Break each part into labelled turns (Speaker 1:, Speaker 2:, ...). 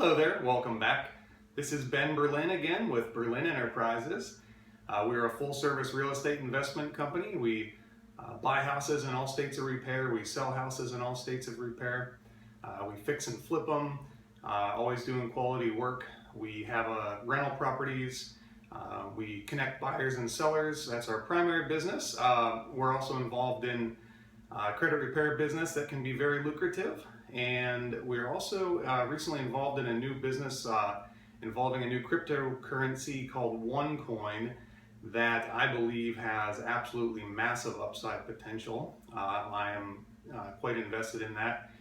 Speaker 1: Hello there, welcome back. This is Ben Berlin again with Berlin Enterprises. We're a full-service real estate investment company. We buy houses in all states of repair. We sell houses in all states of repair. We fix and flip them, always doing quality work. We have rental properties. We connect buyers and sellers. That's our primary business. We're also involved in credit repair business that can be very lucrative. And we're also recently involved in a new business involving a new cryptocurrency called onecoin that I believe has absolutely massive upside potential. I am quite invested in that,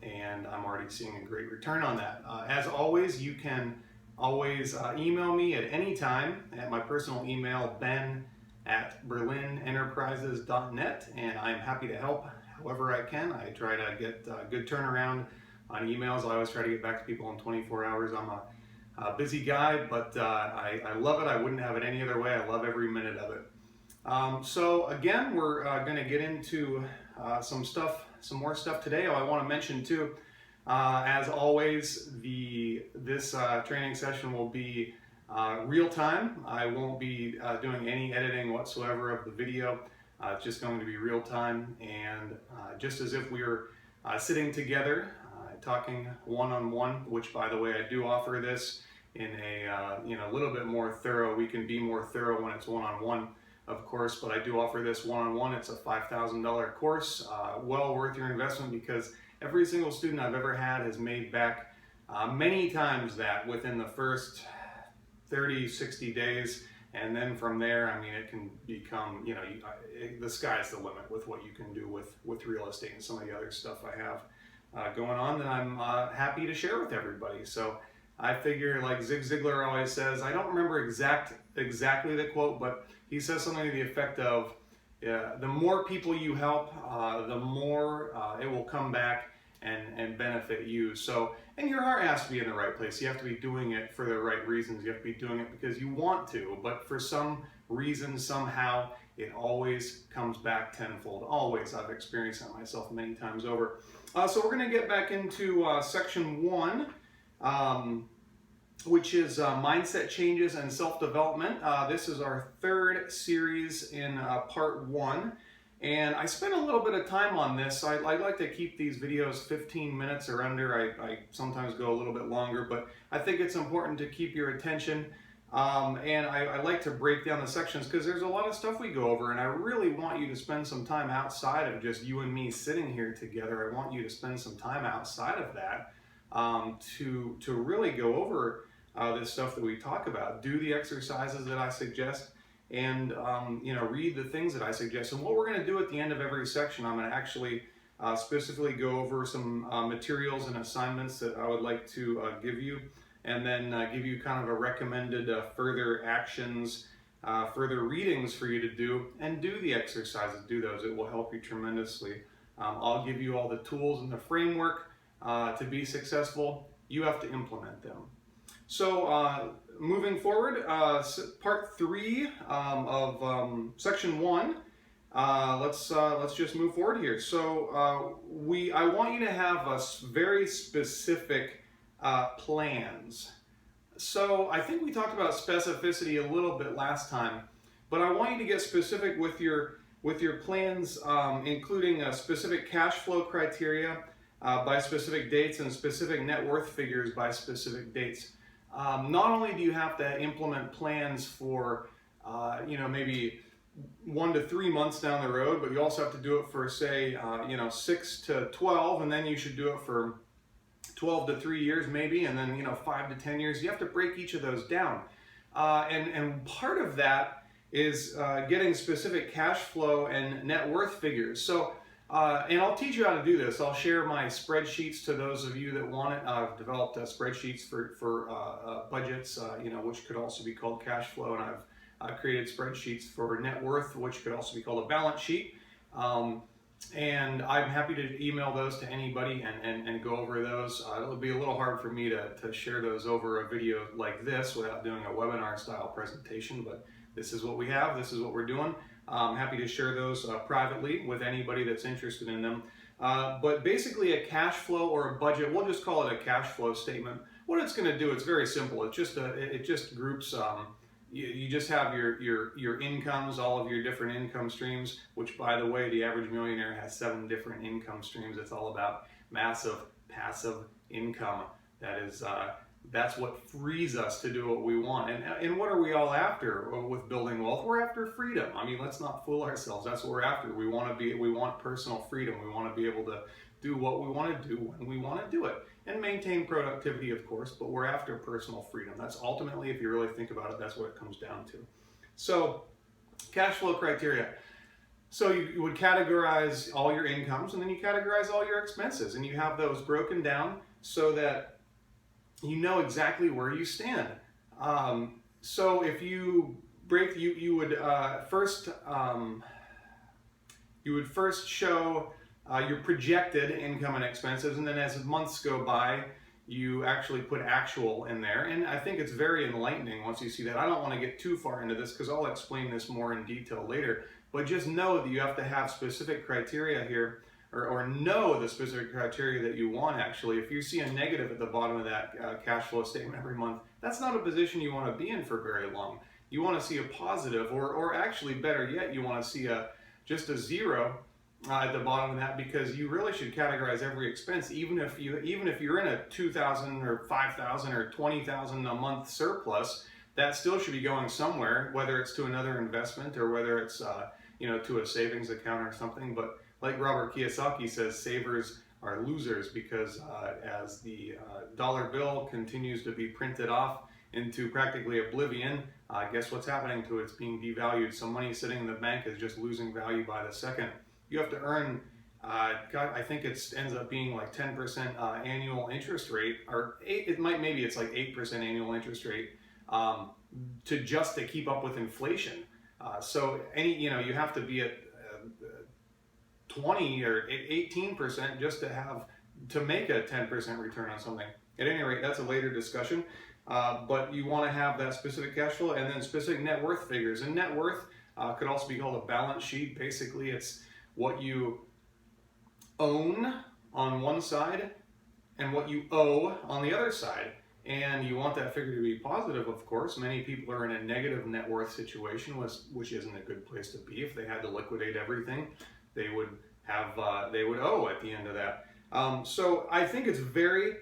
Speaker 1: and I'm already seeing a great return on that. As always, you can always email me at any time at my personal email, ben@berlinenterprises.net, and I'm happy to help however I can. I try to get good turnaround on emails. I always try to get back to people in 24 hours. I'm a busy guy, but I love it. I wouldn't have it any other way. I love every minute of it. So again, we're going to get into some more stuff today. I want to mention too, as always, this training session will be real time. I won't be doing any editing whatsoever of the video. It's just going to be real time, and just as if we were sitting together, talking one-on-one, which by the way, I do offer this in a little bit more thorough. We can be more thorough when it's one-on-one, of course, but I do offer this one-on-one. It's a $5,000 course, well worth your investment, because every single student I've ever had has made back many times that within the first 30, 60 days. And then from there, I mean, it can become, the sky's the limit with what you can do with real estate and some of the other stuff I have going on that I'm happy to share with everybody. So I figure, like Zig Ziglar always says, I don't remember exactly the quote, but he says something to the effect of, the more people you help, the more it will come back and benefit you. So, and your heart has to be in the right place. You have to be doing it for the right reasons. You have to be doing it because you want to, but for some reason, somehow, it always comes back tenfold. Always. I've experienced that myself many times over. So we're going to get back into section 1, which is mindset changes and self-development. This is our third series in part 1. And I spent a little bit of time on this. I like to keep these videos 15 minutes or under. I sometimes go a little bit longer, but I think it's important to keep your attention. And I like to break down the sections because there's a lot of stuff we go over, and I really want you to spend some time outside of just you and me sitting here together. I want you to spend some time outside of that to really go over this stuff that we talk about. Do the exercises that I suggest, and read the things that I suggest. And what we're going to do at the end of every section, I'm going to actually specifically go over some materials and assignments that I would like to give you, and then give you kind of a recommended further actions, further readings for you to do, and do the exercises. Do those. It will help you tremendously. I'll give you all the tools and the framework to be successful. You have to implement them. So moving forward, part 3 of section 1. Let's just move forward here. So I want you to have very specific plans. So I think we talked about specificity a little bit last time, but I want you to get specific with your plans, including a specific cash flow criteria by specific dates and specific net worth figures by specific dates. Not only do you have to implement plans for, maybe 1 to 3 months down the road, but you also have to do it for, say, 6 to 12, and then you should do it for 12 to 3 years maybe, and then 5 to 10 years. You have to break each of those down, and part of that is getting specific cash flow and net worth figures. So. And I'll teach you how to do this. I'll share my spreadsheets to those of you that want it. I've developed spreadsheets for budgets, which could also be called cash flow, and I've created spreadsheets for net worth, which could also be called a balance sheet. And I'm happy to email those to anybody and go over those. It'll be a little hard for me to share those over a video like this without doing a webinar style presentation, but this is what we have. This is what we're doing. I'm happy to share those privately with anybody that's interested in them. But basically a cash flow or a budget, we'll just call it a cash flow statement. What it's going to do, it's very simple. It just groups. You just have your incomes, all of your different income streams. Which, by the way, the average millionaire has 7 different income streams. It's all about massive passive income. That's what frees us to do what we want. And what are we all after with building wealth? We're after freedom. I mean, let's not fool ourselves. That's what we're after. We want personal freedom. We want to be able to do what we want to do when we want to do it. And maintain productivity, of course, but we're after personal freedom. That's ultimately, if you really think about it, that's what it comes down to. So, cash flow criteria. So you would categorize all your incomes, and then you categorize all your expenses, and you have those broken down so that you know exactly where you stand. So if you break, you would first show your projected income and expenses, and then as months go by, you actually put actual in there. And I think it's very enlightening once you see that. I don't want to get too far into this because I'll explain this more in detail later, but just know that you have to have specific criteria here, or know the specific criteria that you want. Actually, if you see a negative at the bottom of that cash flow statement every month, that's not a position you want to be in for very long. You want to see a positive, or actually better yet, you want to see just a zero at the bottom of that, because you really should categorize every expense, even if you're in a $2,000 or $5,000 or $20,000 a month surplus, that still should be going somewhere, whether it's to another investment or whether it's to a savings account or something. But like Robert Kiyosaki says, savers are losers, because as the dollar bill continues to be printed off into practically oblivion, guess what's happening to it? It's being devalued. So money sitting in the bank is just losing value by the second. You have to earn, I think it ends up being like 10% annual interest rate, or maybe it's like 8% annual interest rate to keep up with inflation. So you have to be at 20 or 18% just to make a 10% return on something. At any rate, that's a later discussion. But you want to have that specific cash flow and then specific net worth figures. And net worth could also be called a balance sheet. Basically, it's what you own on one side and what you owe on the other side. And you want that figure to be positive, of course. Many people are in a negative net worth situation, which isn't a good place to be. If they had to liquidate everything, they would owe at the end of that. So I think it's very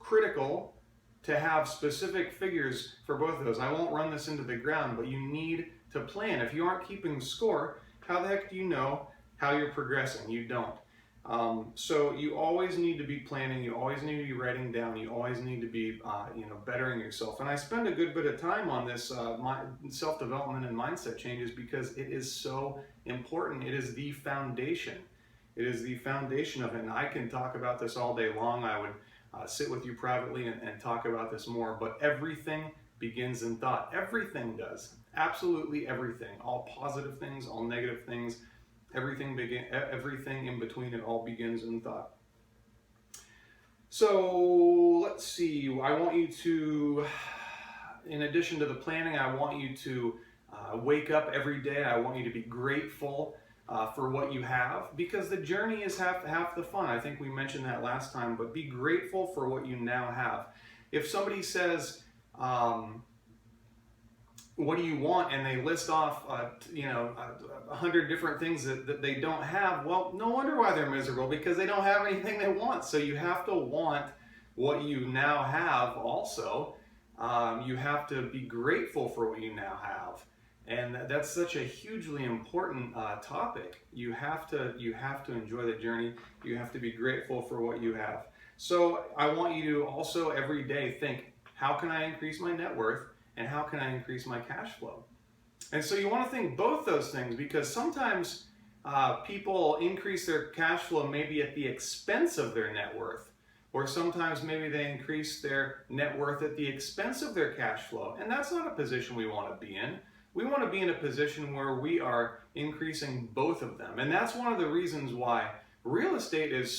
Speaker 1: critical to have specific figures for both of those. I won't run this into the ground, but you need to plan. If you aren't keeping score, how the heck do you know how you're progressing? You don't. So you always need to be planning. You always need to be writing down. You always need to be, bettering yourself. And I spend a good bit of time on this self-development and mindset changes because it is so important. It is the foundation. It is the foundation of it. And I can talk about this all day long. I would sit with you privately and talk about this more. But everything begins in thought. Everything does. Absolutely everything. All positive things, all negative things. Everything in between, it all begins in thought. So let's see, I want you to, in addition to the planning, I want you to wake up every day. I want you to be grateful for what you have, because the journey is half the fun. I think we mentioned that last time, but be grateful for what you now have. If somebody says, what do you want? And they list off, 100 different things that they don't have. Well, no wonder why they're miserable, because they don't have anything they want. So you have to want what you now have also. You have to be grateful for what you now have. And that's such a hugely important topic. You have to enjoy the journey. You have to be grateful for what you have. So I want you to also every day think, how can I increase my net worth? And how can I increase my cash flow? And so you want to think both those things, because sometimes people increase their cash flow maybe at the expense of their net worth, or sometimes maybe they increase their net worth at the expense of their cash flow. And that's not a position we want to be in. We want to be in a position where we are increasing both of them. And that's one of the reasons why real estate is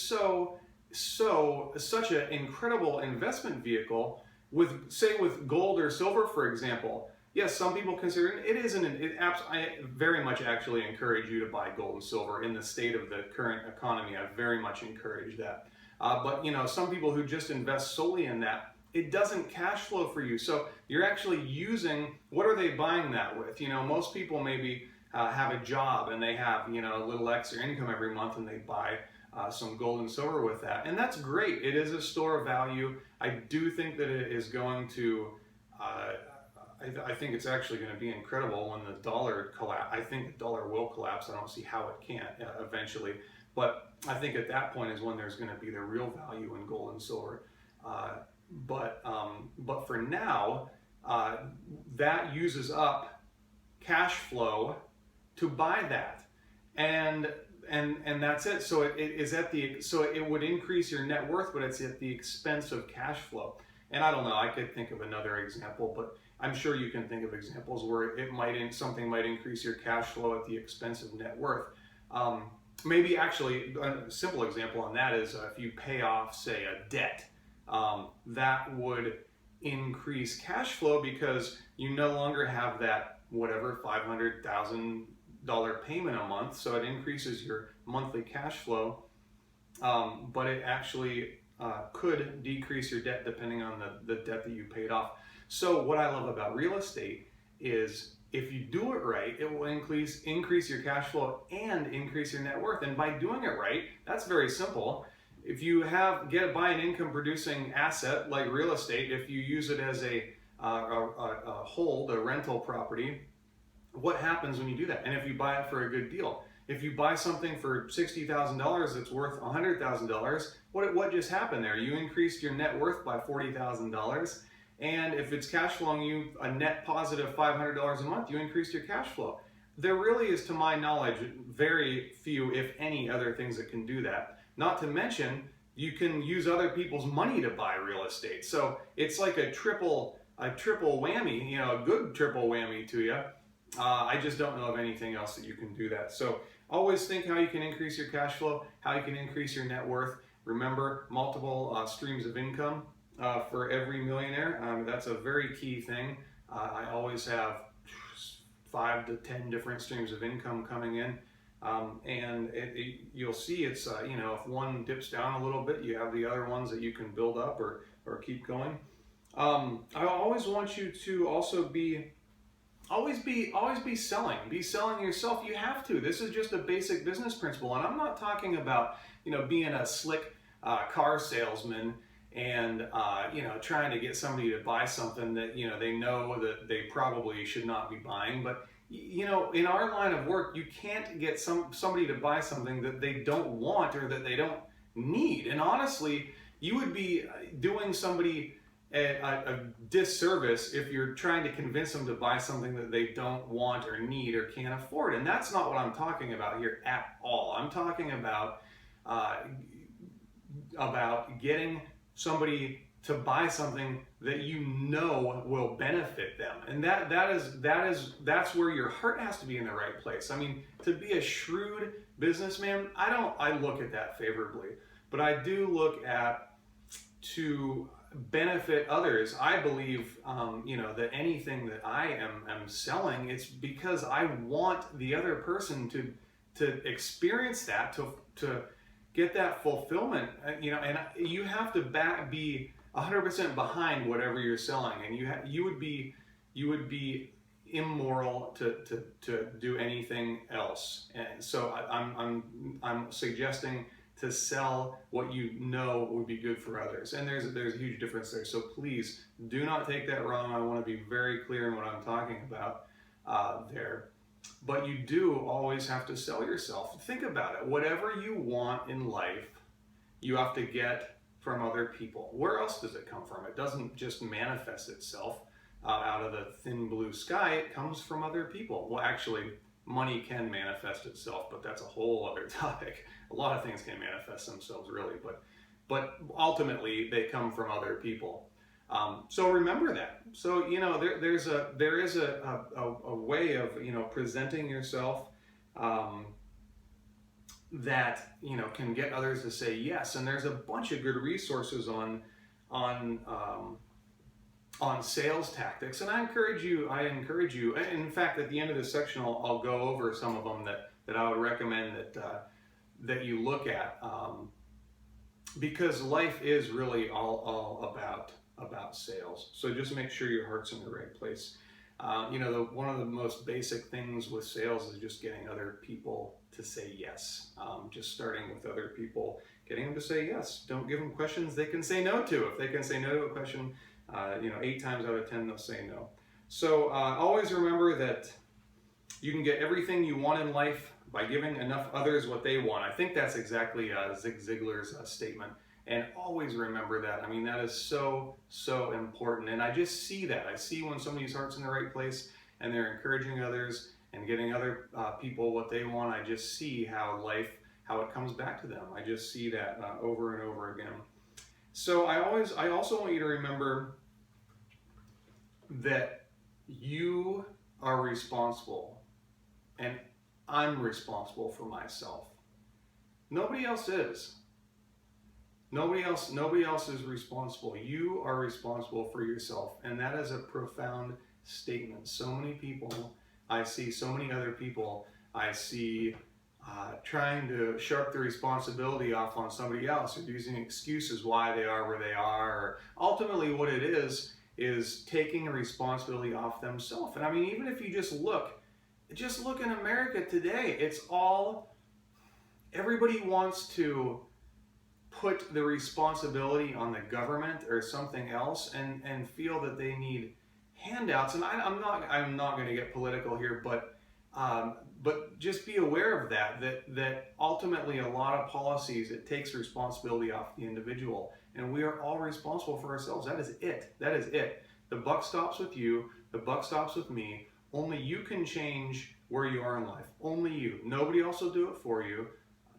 Speaker 1: such an incredible investment vehicle. With gold or silver, for example, yes, some people consider it. It isn't. I very much actually encourage you to buy gold and silver in the state of the current economy. I very much encourage that. But you know, some people who just invest solely in that, it doesn't cash flow for you. So you're actually using. What are they buying that with? You know, most people maybe have a job and they have, you know, a little extra income every month, and they buy some gold and silver with that, and that's great. It is a store of value. I do think that it is going to. I think it's actually going to be incredible when the dollar collapse. I think the dollar will collapse. I don't see how it can't eventually, but I think at that point is when there's going to be the real value in gold and silver. But for now, that uses up cash flow to buy that, and that's it. So it is at the so it would increase your net worth, but it's at the expense of cash flow. And I don't know. I could think of another example, but I'm sure you can think of examples where something might increase your cash flow at the expense of net worth. Maybe actually a simple example on that is if you pay off, say, a debt, that would increase cash flow because you no longer have that whatever $500,000 payment a month. So it increases your monthly cash flow, but it actually could decrease your debt depending on the debt that you paid off. So what I love about real estate is if you do it right, it will increase your cash flow and increase your net worth. And by doing it right, that's very simple. If you buy an income producing asset like real estate, if you use it as a rental property, what happens when you do that? And if you buy it for a good deal, if you buy something for $60,000 that's worth $100,000, what just happened there? You increased your net worth by $40,000. And if it's cash flowing you a net positive $500 a month, you increased your cash flow. There really is, to my knowledge, very few, if any, other things that can do that. Not to mention, you can use other people's money to buy real estate. So it's like a triple whammy, you know, a good triple whammy to you. I just don't know of anything else that you can do that. So always think how you can increase your cash flow, how you can increase your net worth. Remember, multiple streams of income. For every millionaire. That's a very key thing. I always have 5 to 10 different streams of income coming in. And you'll see it's, you know, if one dips down a little bit, you have the other ones that you can build up or keep going. I always want you to also always be selling. Be selling yourself. You have to. This is just a basic business principle. And I'm not talking about, you know, being a slick car salesman and you know, trying to get somebody to buy something that, you know, they know that they probably should not be buying. But you know, in our line of work, you can't get somebody to buy something that they don't want or that they don't need. And honestly, you would be doing somebody a disservice if you're trying to convince them to buy something that they don't want or need or can't afford. And that's not what I'm talking about here at all. I'm talking about getting somebody to buy something that you know will benefit them. And that's where your heart has to be in the right place. I mean, to be a shrewd businessman, I look at that favorably, but I do look at to benefit others. I believe, you know, that anything that I am selling, it's because I want the other person to experience that, to get that fulfillment, you know, and you have to be 100% behind whatever you're selling, and you would be immoral to do anything else. And so I'm suggesting to sell what you know would be good for others, and there's a huge difference there. So please do not take that wrong. I want to be very clear in what I'm talking about there. But you do always have to sell yourself. Think about it. Whatever you want in life, you have to get from other people. Where else does it come from? It doesn't just manifest itself out of the thin blue sky. It comes from other people. Well, actually, money can manifest itself, but that's a whole other topic. A lot of things can manifest themselves, really, but ultimately they come from other people. So remember that. So, you know, there is a way of, you know, presenting yourself that, you know, can get others to say yes. And there's a bunch of good resources on on sales tactics, and I encourage you, in fact, at the end of this section, I'll go over some of them that I would recommend that you look at, because life is really all about sales. So just make sure your heart's in the right place. One of the most basic things with sales is just getting other people to say yes. Just starting with other people, getting them to say yes. Don't give them questions they can say no to. If they can say no to a question, 8 times out of 10 they'll say no. So always remember that you can get everything you want in life by giving enough others what they want. I think that's exactly Zig Ziglar's statement. And always remember that. I mean, that is so important. And I just see that. I see when somebody's heart's in the right place and they're encouraging others and getting other people what they want. I just see how it comes back to them. I just see that over and over again. So I also want you to remember that you are responsible, and I'm responsible for myself. Nobody else is. Nobody else is responsible. You are responsible for yourself, and that is a profound statement. So many people I see, so many other people I see trying to sharp the responsibility off on somebody else, or using excuses why they are where they are. Or ultimately, what it is taking a responsibility off themselves. And I mean, even if you just look in America today, it's all, everybody wants to put the responsibility on the government or something else, and feel that they need handouts. And I'm not going to get political here, but just be aware of that ultimately a lot of policies, it takes responsibility off the individual, and we are all responsible for ourselves. That is it. The buck stops with you. The buck stops with me. Only you can change where you are in life. Only you. Nobody else will do it for you.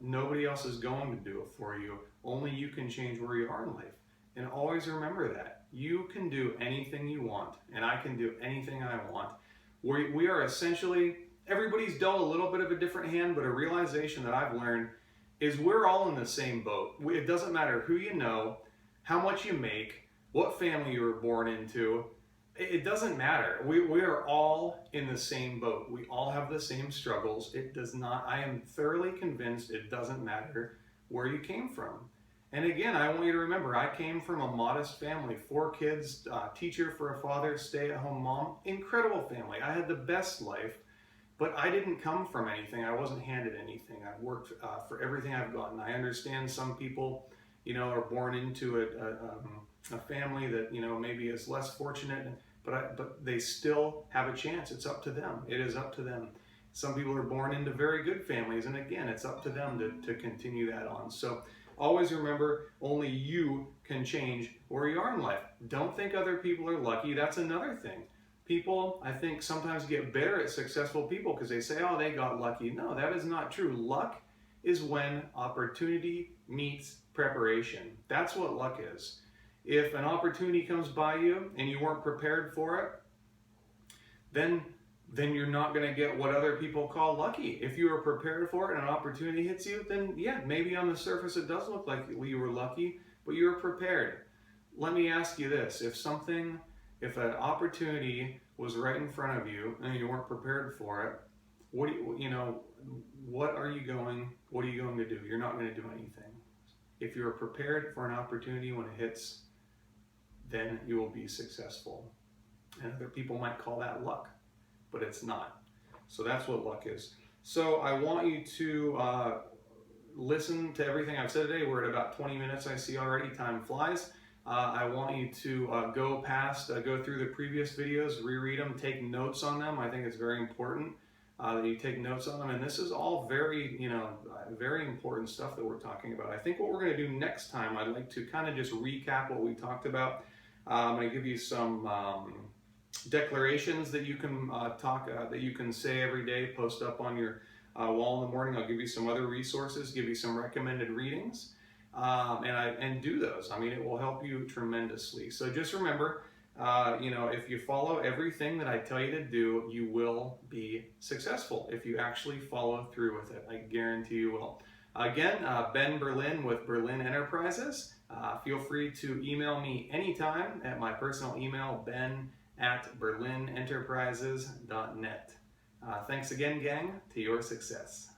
Speaker 1: Nobody else is going to do it for you. Only you can change where you are in life. And always remember that. You can do anything you want, and I can do anything I want. We are essentially, everybody's dealt a little bit of a different hand, but a realization that I've learned is we're all in the same boat. It doesn't matter who you know, how much you make, what family you were born into. It doesn't matter. We are all in the same boat. We all have the same struggles. It does not, I am thoroughly convinced it doesn't matter where you came from. And again, I want you to remember, I came from a modest family, 4 kids, teacher for a father, stay-at-home mom, incredible family. I had the best life, but I didn't come from anything. I wasn't handed anything. I've worked for everything I've gotten. I understand some people, are born into a family that, maybe is less fortunate, but they still have a chance. It's up to them. It is up to them. Some people are born into very good families, and again, it's up to them to continue that on. So always remember, only you can change where you are in life. Don't think other people are lucky. That's another thing. People, I think, sometimes get bitter at successful people because they say, oh, they got lucky. No, that is not true. Luck is when opportunity meets preparation. That's what luck is. If an opportunity comes by you and you weren't prepared for it, then you're not going to get what other people call lucky. If you were prepared for it and an opportunity hits you, then yeah, maybe on the surface it does look like you were lucky, but you were prepared. Let me ask you this. If an opportunity was right in front of you and you weren't prepared for it, what are you going to do? You're not going to do anything. If you're prepared for an opportunity when it hits, then you will be successful. And other people might call that luck, but it's not. So that's what luck is. So I want you to listen to everything I've said today. We're at about 20 minutes, I see already. Time flies. I want you to go through the previous videos, reread them, take notes on them. I think it's very important that you take notes on them. And this is all very, very important stuff that we're talking about. I think what we're going to do next time, I'd like to kind of just recap what we talked about. I'm going to give you some declarations that you can that you can say every day, post up on your wall in the morning. I'll give you some other resources, give you some recommended readings, and do those. I mean, it will help you tremendously. So just remember, if you follow everything that I tell you to do, you will be successful if you actually follow through with it. I guarantee you will. Again, Ben Berlin with Berlin Enterprises. Feel free to email me anytime at my personal email, ben@berlinenterprises.net. Thanks again, gang, to your success.